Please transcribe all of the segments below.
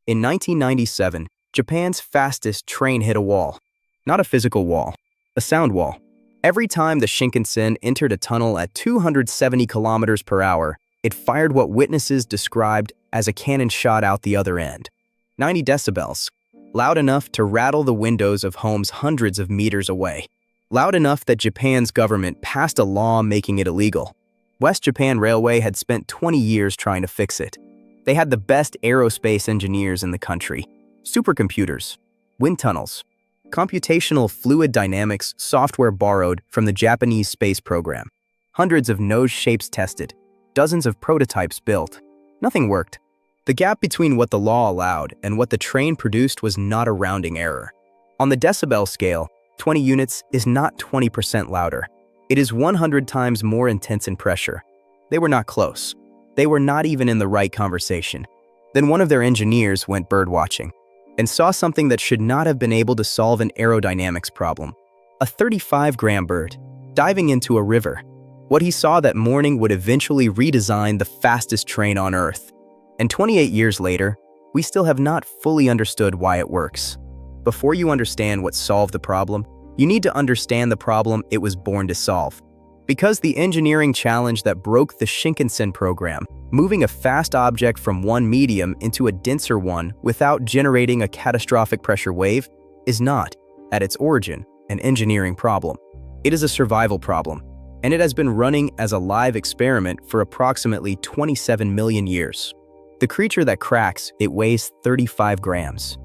In 1997, Japan's fastest train hit a wall. Not a physical wall, a sound wall. Every time the Shinkansen entered a tunnel at 270 kilometers per hour, it fired what witnesses described as a cannon shot out the other end. 90 decibels, loud enough to rattle the windows of homes hundreds of meters away. Loud enough that Japan's government passed a law making it illegal. West Japan Railway had spent 20 years trying to fix it. They had the best aerospace engineers in the country, supercomputers, wind tunnels, computational fluid dynamics software borrowed from the Japanese space program. Hundreds of nose shapes tested, dozens of prototypes built. Nothing worked. The gap between what the law allowed and what the train produced was not a rounding error. On the decibel scale, 20 units is not 20% louder. It is 100 times more intense in pressure. They were not close. They were not even in the right conversation. Then one of their engineers went birdwatching and saw something that should not have been able to solve an aerodynamics problem. A 35-gram bird diving into a river. What he saw that morning would eventually redesign the fastest train on Earth. And 28 years later, we still have not fully understood why it works. Before you understand what solved the problem, you need to understand the problem it was born to solve. Because the engineering challenge that broke the Shinkansen program, moving a fast object from one medium into a denser one without generating a catastrophic pressure wave, is not, at its origin, an engineering problem. It is a survival problem, and it has been running as a live experiment for approximately 27 million years. The creature that cracks, it weighs 35 grams.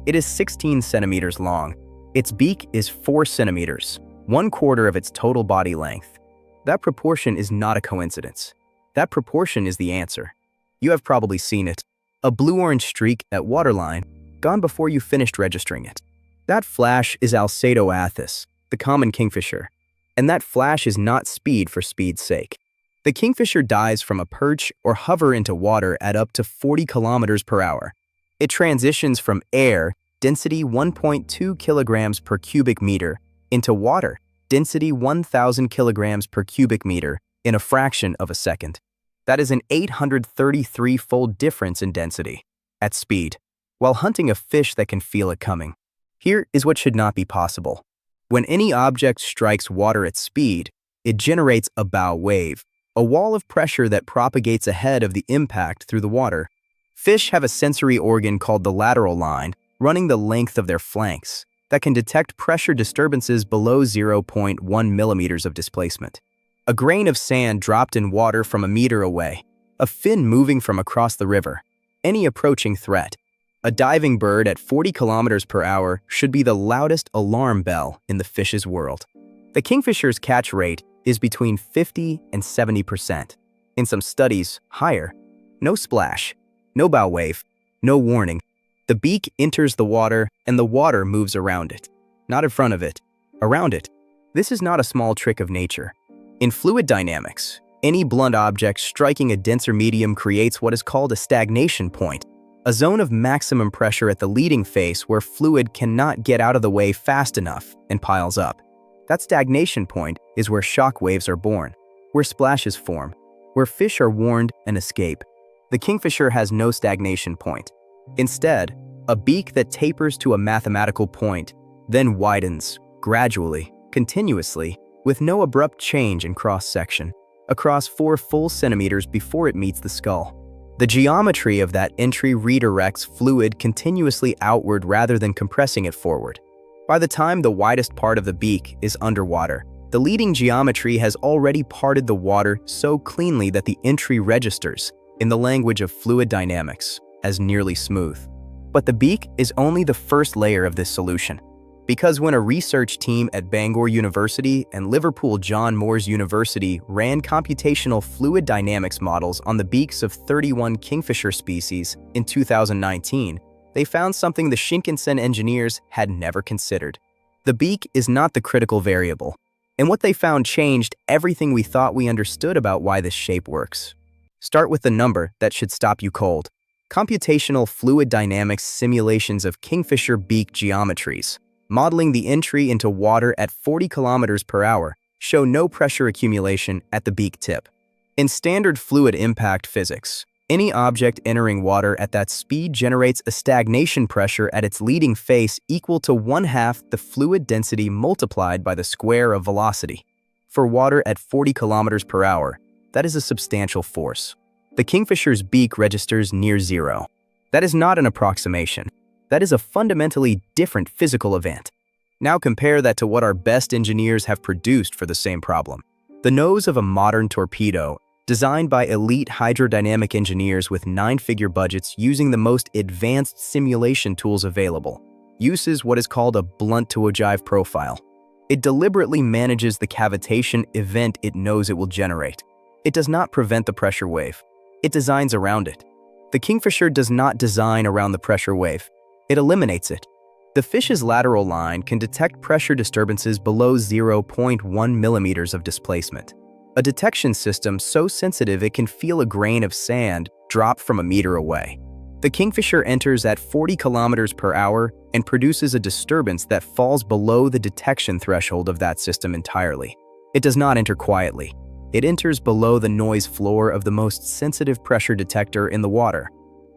It is 16 centimeters long. Its beak is 4 centimeters, 1/4 of its total body length. That proportion is not a coincidence. That proportion is the answer. You have probably seen it. A blue-orange streak at waterline, gone before you finished registering it. That flash is Alcedo athis, the common kingfisher. And that flash is not speed for speed's sake. The kingfisher dives from a perch or hover into water at up to 40 kilometers per hour. It transitions from air, density 1.2 kilograms per cubic meter, into water, density 1,000 kilograms per cubic meter, in a fraction of a second. That is an 833-fold difference in density, at speed, while hunting a fish that can feel it coming. Here is what should not be possible. When any object strikes water at speed, it generates a bow wave, a wall of pressure that propagates ahead of the impact through the water. Fish have a sensory organ called the lateral line, running the length of their flanks, that can detect pressure disturbances below 0.1 millimeters of displacement. A grain of sand dropped in water from a meter away, a fin moving from across the river, any approaching threat. A diving bird at 40 kilometers per hour should be the loudest alarm bell in the fish's world. The kingfisher's catch rate is between 50 and 70%. In some studies, higher. No splash, no bow wave, no warning. The beak enters the water and the water moves around it. Not in front of it, around it. This is not a small trick of nature. In fluid dynamics, any blunt object striking a denser medium creates what is called a stagnation point, a zone of maximum pressure at the leading face where fluid cannot get out of the way fast enough and piles up. That stagnation point is where shockwaves are born, where splashes form, where fish are warned and escape. The kingfisher has no stagnation point. Instead, a beak that tapers to a mathematical point, then widens, gradually, continuously, with no abrupt change in cross-section, across 4 full centimeters before it meets the skull. The geometry of that entry redirects fluid continuously outward rather than compressing it forward. By the time the widest part of the beak is underwater, the leading geometry has already parted the water so cleanly that the entry registers, in the language of fluid dynamics, as nearly smooth. But the beak is only the first layer of this solution. Because when a research team at Bangor University and Liverpool John Moores University ran computational fluid dynamics models on the beaks of 31 kingfisher species in 2019, they found something the Shinkansen engineers had never considered. The beak is not the critical variable, and what they found changed everything we thought we understood about why this shape works. Start with the number that should stop you cold. Computational fluid dynamics simulations of kingfisher beak geometries, modeling the entry into water at 40 kilometers per hour, show no pressure accumulation at the beak tip. In standard fluid impact physics, Any object entering water at that speed generates a stagnation pressure at its leading face equal to 1/2 the fluid density multiplied by the square of velocity. For water at 40 kilometers per hour, that is a substantial force. The Kingfisher's beak registers near zero. That is not an approximation. That is a fundamentally different physical event. Now compare that to what our best engineers have produced for the same problem. The nose of a modern torpedo, designed by elite hydrodynamic engineers with 9-figure budgets using the most advanced simulation tools available, uses what is called a blunt-to-ogive profile. It deliberately manages the cavitation event it knows it will generate. It does not prevent the pressure wave. It designs around it. The Kingfisher does not design around the pressure wave. It eliminates it. The fish's lateral line can detect pressure disturbances below 0.1 millimeters of displacement. A detection system so sensitive it can feel a grain of sand drop from a meter away. The Kingfisher enters at 40 kilometers per hour and produces a disturbance that falls below the detection threshold of that system entirely. It does not enter quietly. It enters below the noise floor of the most sensitive pressure detector in the water.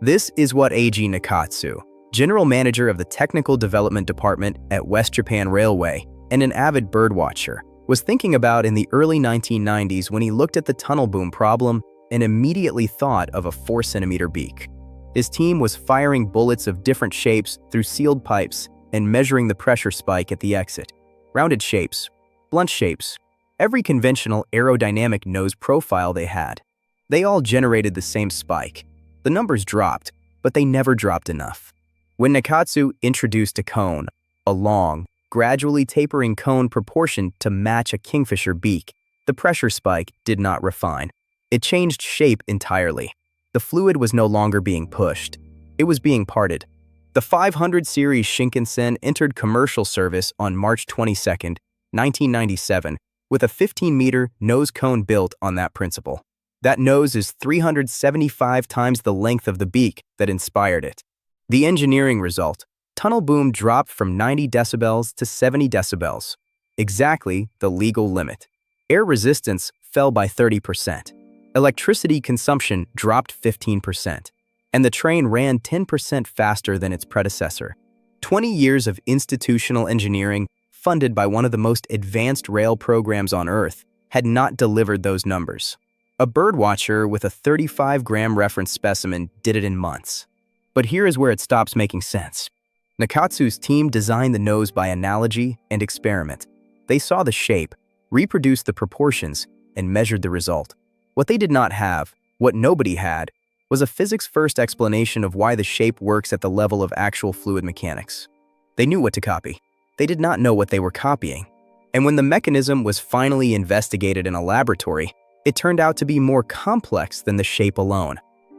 This is what A.G. Nakatsu, general manager of the Technical Development Department at West Japan Railway and an avid birdwatcher, was thinking about in the early 1990s when he looked at the tunnel boom problem and immediately thought of a 4-centimeter beak. His team was firing bullets of different shapes through sealed pipes and measuring the pressure spike at the exit. Rounded shapes, blunt shapes, every conventional aerodynamic nose profile they had. They all generated the same spike. The numbers dropped, but they never dropped enough. When Nakatsu introduced a cone, a long, gradually tapering cone proportioned to match a Kingfisher beak, the pressure spike did not refine. It changed shape entirely. The fluid was no longer being pushed. It was being parted. The 500 series Shinkansen entered commercial service on March 22, 1997, with a 15-meter nose cone built on that principle. That nose is 375 times the length of the beak that inspired it. The engineering result: tunnel boom dropped from 90 decibels to 70 decibels, exactly the legal limit. Air resistance fell by 30%. Electricity consumption dropped 15%. And the train ran 10% faster than its predecessor. 20 years of institutional engineering, funded by one of the most advanced rail programs on Earth, had not delivered those numbers. A birdwatcher with a 35-gram reference specimen did it in months. But here is where it stops making sense. Nakatsu's team designed the nose by analogy and experiment. They saw the shape, reproduced the proportions, and measured the result. What they did not have, what nobody had, was a physics-first explanation of why the shape works at the level of actual fluid mechanics. They knew what to copy. They did not know what they were copying. And when the mechanism was finally investigated in a laboratory, it turned out to be more complex than the shape alone.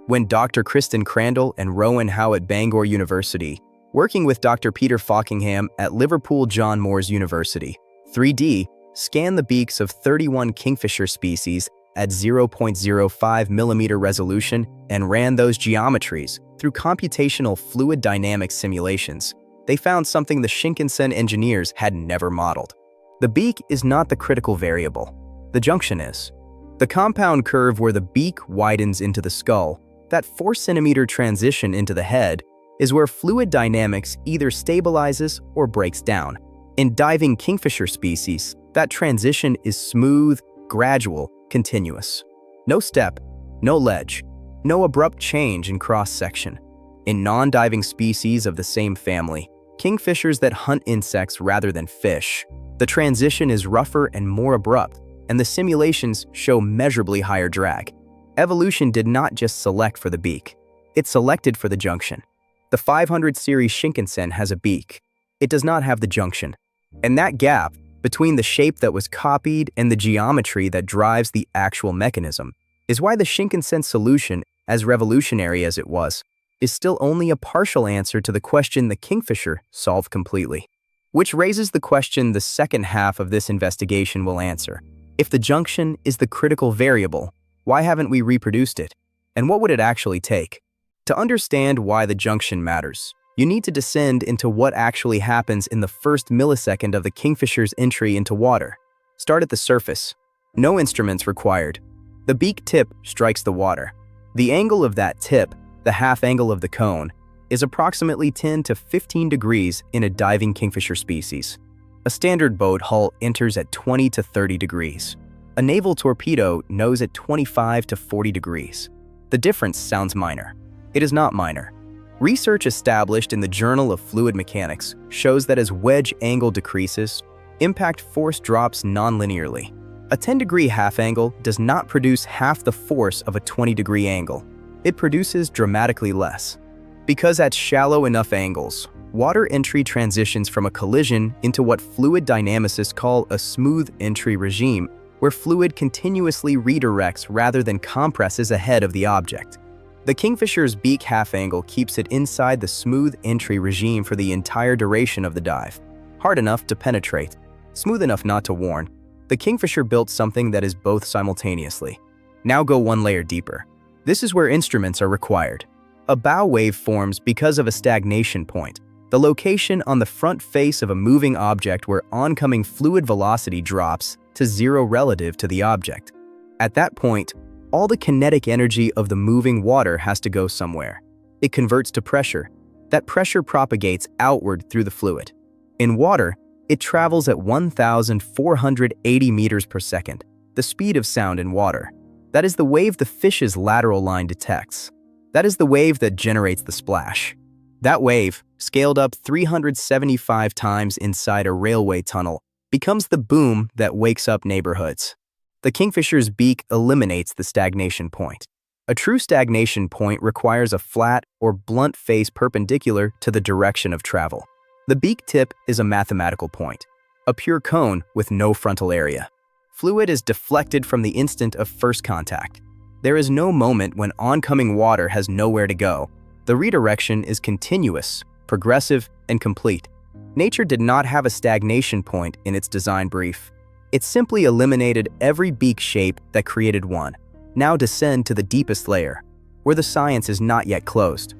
When Dr. Kristen Crandall and Rowan Howe at Bangor University, working with Dr. Peter Falkingham at Liverpool John Moores University, 3D, scanned the beaks of 31 Kingfisher species at 0.05 millimeter resolution and ran those geometries through computational fluid dynamics simulations, they found something the Shinkansen engineers had never modeled. The beak is not the critical variable. The junction is. The compound curve where the beak widens into the skull, that 4-centimeter transition into the head, is where fluid dynamics either stabilizes or breaks down. In diving Kingfisher species, that transition is smooth, gradual, continuous. No step, no ledge, no abrupt change in cross-section. In non-diving species of the same family, kingfishers that hunt insects rather than fish, the transition is rougher and more abrupt, and the simulations show measurably higher drag. Evolution did not just select for the beak. It selected for the junction. The 500 series Shinkansen has a beak. It does not have the junction. And that gap between the shape that was copied and the geometry that drives the actual mechanism is why the Shinkansen solution, as revolutionary as it was, is still only a partial answer to the question the Kingfisher solved completely. Which raises the question the second half of this investigation will answer. If the junction is the critical variable, why haven't we reproduced it? And what would it actually take? To understand why the junction matters, you need to descend into what actually happens in the first millisecond of the Kingfisher's entry into water. Start at the surface. No instruments required. The beak tip strikes the water. The angle of that tip, the half angle of the cone, is approximately 10 to 15 degrees in a diving kingfisher species. A standard boat hull enters at 20 to 30 degrees. A naval torpedo nose at 25 to 40 degrees. The difference sounds minor. It is not minor. Research established in the Journal of Fluid Mechanics shows that as wedge angle decreases, impact force drops non-linearly. A 10-degree half angle does not produce half the force of a 20-degree angle. It produces dramatically less. Because at shallow enough angles, water entry transitions from a collision into what fluid dynamicists call a smooth entry regime, where fluid continuously redirects rather than compresses ahead of the object. The Kingfisher's beak half angle keeps it inside the smooth entry regime for the entire duration of the dive. Hard enough to penetrate, smooth enough not to warn. The Kingfisher built something that is both simultaneously. Now go one layer deeper. This is where instruments are required. A bow wave forms because of a stagnation point, the location on the front face of a moving object where oncoming fluid velocity drops to zero relative to the object. At that point, all the kinetic energy of the moving water has to go somewhere. It converts to pressure. That pressure propagates outward through the fluid. In water, it travels at 1,480 meters per second, the speed of sound in water. That is the wave the fish's lateral line detects. That is the wave that generates the splash. That wave, scaled up 375 times inside a railway tunnel, becomes the boom that wakes up neighborhoods. The Kingfisher's beak eliminates the stagnation point. A true stagnation point requires a flat or blunt face perpendicular to the direction of travel. The beak tip is a mathematical point, a pure cone with no frontal area. Fluid is deflected from the instant of first contact. There is no moment when oncoming water has nowhere to go. The redirection is continuous, progressive, and complete. Nature did not have a stagnation point in its design brief. It simply eliminated every beak shape that created one. Now descend to the deepest layer, where the science is not yet closed.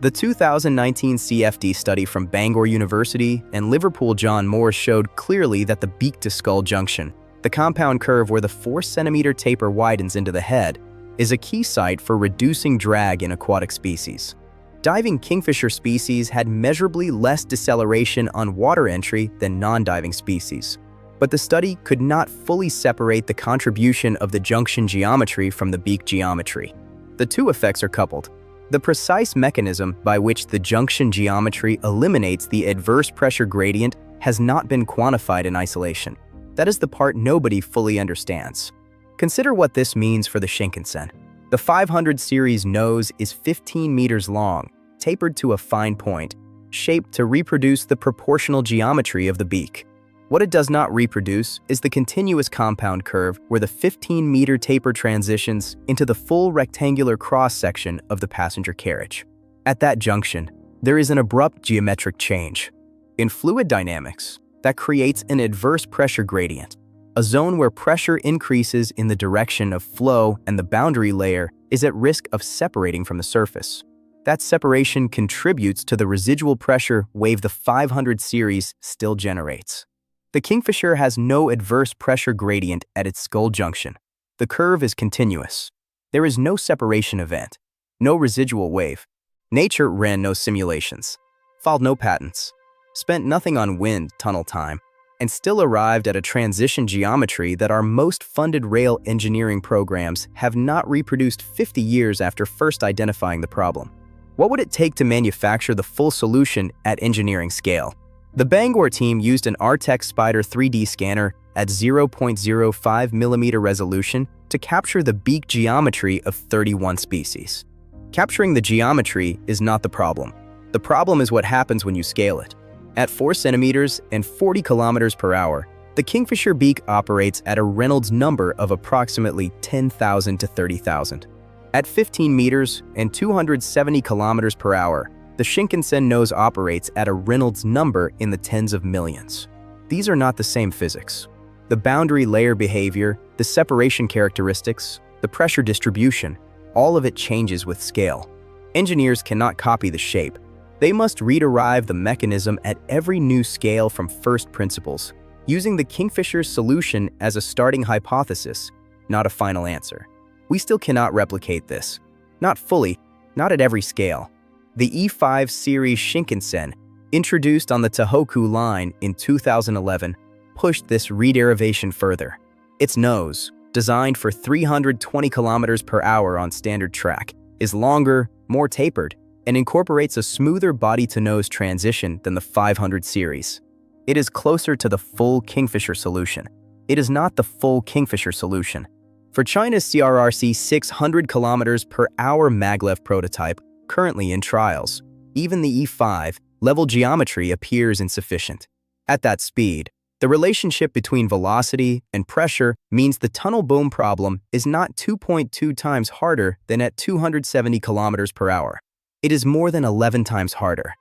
The 2019 CFD study from Bangor University and Liverpool John Moore showed clearly that the beak-to-skull junction, the compound curve where the 4-centimeter taper widens into the head, is a key site for reducing drag in aquatic species. Diving kingfisher species had measurably less deceleration on water entry than non-diving species. But the study could not fully separate the contribution of the junction geometry from the beak geometry. The two effects are coupled. The precise mechanism by which the junction geometry eliminates the adverse pressure gradient has not been quantified in isolation. That is the part nobody fully understands. Consider what this means for the Shinkansen. The 500 series nose is 15 meters long, tapered to a fine point, shaped to reproduce the proportional geometry of the beak. What it does not reproduce is the continuous compound curve where the 15-meter taper transitions into the full rectangular cross-section of the passenger carriage. At that junction, there is an abrupt geometric change. In fluid dynamics, that creates an adverse pressure gradient, a zone where pressure increases in the direction of flow and the boundary layer is at risk of separating from the surface. That separation contributes to the residual pressure wave the 500 series still generates. The Kingfisher has no adverse pressure gradient at its skull junction. The curve is continuous. There is no separation event, no residual wave. Nature ran no simulations, filed no patents, spent nothing on wind tunnel time, and still arrived at a transition geometry that our most funded rail engineering programs have not reproduced 50 years after first identifying the problem. What would it take to manufacture the full solution at engineering scale? The Bangor team used an Artex Spider 3D scanner at 0.05 millimeter resolution to capture the beak geometry of 31 species. Capturing the geometry is not the problem. The problem is what happens when you scale it. At 4 centimeters and 40 kilometers per hour, the Kingfisher beak operates at a Reynolds number of approximately 10,000 to 30,000. At 15 meters and 270 kilometers per hour, the Shinkansen nose operates at a Reynolds number in the tens of millions. These are not the same physics. The boundary layer behavior, the separation characteristics, the pressure distribution, all of it changes with scale. Engineers cannot copy the shape. They must rederive the mechanism at every new scale from first principles, using the Kingfisher's solution as a starting hypothesis, not a final answer. We still cannot replicate this. Not fully, not at every scale. The E5 series Shinkansen, introduced on the Tohoku line in 2011, pushed this re-derivation further. Its nose, designed for 320 kilometers per hour on standard track, is longer, more tapered, and incorporates a smoother body-to-nose transition than the 500 series. It is closer to the full Kingfisher solution. It is not the full Kingfisher solution. For China's CRRC 600 km per hour maglev prototype, currently in trials, even the E5 level geometry appears insufficient. At that speed, the relationship between velocity and pressure means the tunnel boom problem is not 2.2 times harder than at 270 km per hour. It is more than 11 times harder.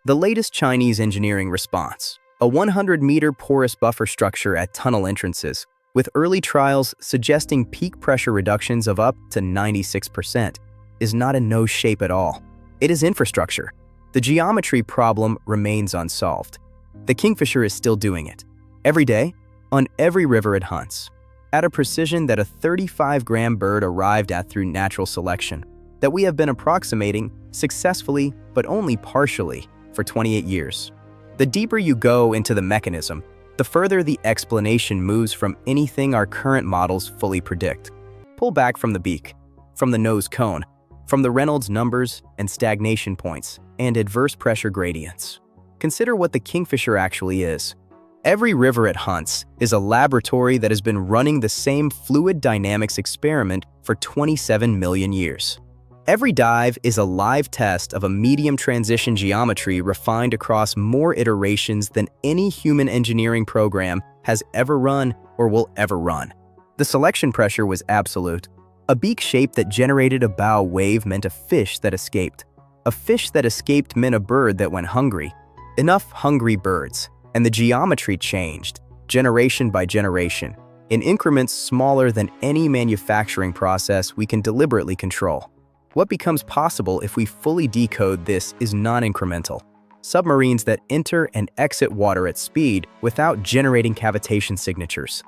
The latest Chinese engineering response, a 100-meter porous buffer structure at tunnel entrances, with early trials suggesting peak pressure reductions of up to 96%, is not a nose shape at all. It is infrastructure. The geometry problem remains unsolved. The Kingfisher is still doing it. Every day, on every river it hunts, at a precision that a 35-gram bird arrived at through natural selection, that we have been approximating successfully but only partially for 28 years. The deeper you go into the mechanism, the further the explanation moves from anything our current models fully predict. Pull back from the beak, from the nose cone, from the Reynolds numbers and stagnation points and adverse pressure gradients. Consider what the Kingfisher actually is. Every river it hunts is a laboratory that has been running the same fluid dynamics experiment for 27 million years. Every dive is a live test of a medium transition geometry refined across more iterations than any human engineering program has ever run or will ever run. The selection pressure was absolute. A beak shape that generated a bow wave meant a fish that escaped. A fish that escaped meant a bird that went hungry. Enough hungry birds, and the geometry changed, generation by generation, in increments smaller than any manufacturing process we can deliberately control. What becomes possible if we fully decode this is non-incremental. Submarines that enter and exit water at speed without generating cavitation signatures.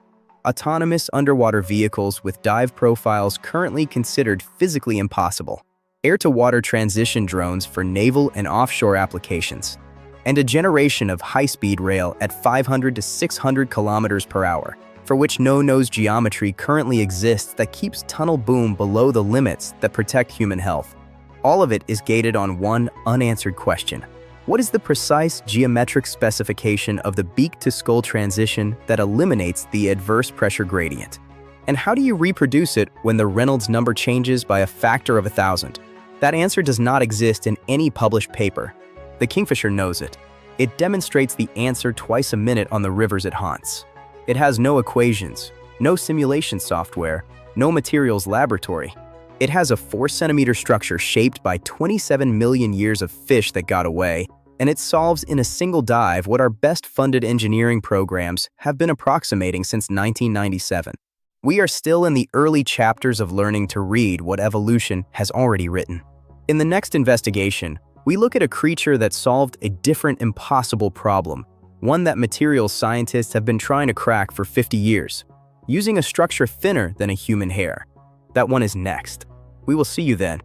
Autonomous underwater vehicles with dive profiles currently considered physically impossible. Air-to-water transition drones for naval and offshore applications. And a generation of high-speed rail at 500 to 600 kilometers per hour, for which no nose geometry currently exists that keeps tunnel boom below the limits that protect human health. All of it is gated on one unanswered question. What is the precise geometric specification of the beak-to-skull transition that eliminates the adverse pressure gradient? And how do you reproduce it when the Reynolds number changes by a factor of 1,000? That answer does not exist in any published paper. The Kingfisher knows it. It demonstrates the answer twice a minute on the rivers it haunts. It has no equations, no simulation software, no materials laboratory. It has a 4-centimeter structure shaped by 27 million years of fish that got away, and it solves in a single dive what our best-funded engineering programs have been approximating since 1997. We are still in the early chapters of learning to read what evolution has already written. In the next investigation, we look at a creature that solved a different impossible problem, one that materials scientists have been trying to crack for 50 years, using a structure thinner than a human hair. That one is next. We will see you then.